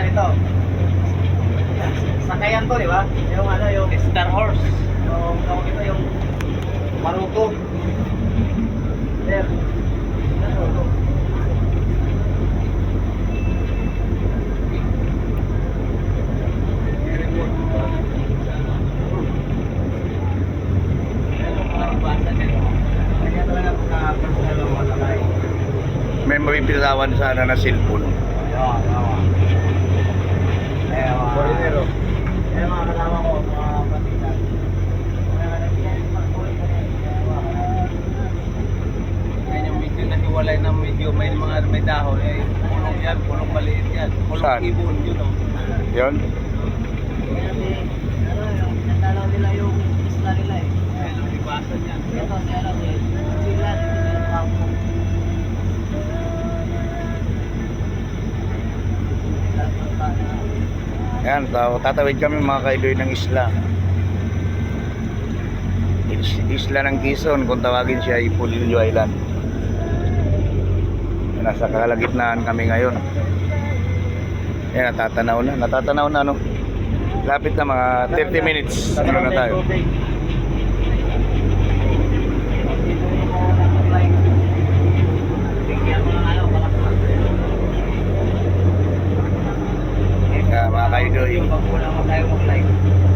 ganito. Sakayan to, di ba? Yung ano, yung Star Horse. yung tawag ito, yung Maruto. There. Maruto. Kaya talaga pagka-personal ang mga sakay. May mapipitawan sana na cellphone. Ayun, tama. Foreignero. Ayun mga kasama ko, mga kapatitan. Yan yung medyo nahiwalay ng medyo may mga may dahon. Eh, pulong yan, pulong maliit yan. Pulong Saan? ibon yun o. Yun. Ano, yung pinagdalaw nila yung isla nila eh. Ayun ang ibasan yan. Ito si ano si Sila, dito si Campo. Yan, tatawid kami mga kailoy ng isla. Isla ng Quezon, kung tawagin siya ay Pulilio Island. Nasa kalagitnaan kami ngayon. Yan, natatanaw na no. Lapit na mga 30 minutes. Ano na tayo? Mga kailoy. Pag wala mo tayo mag-live.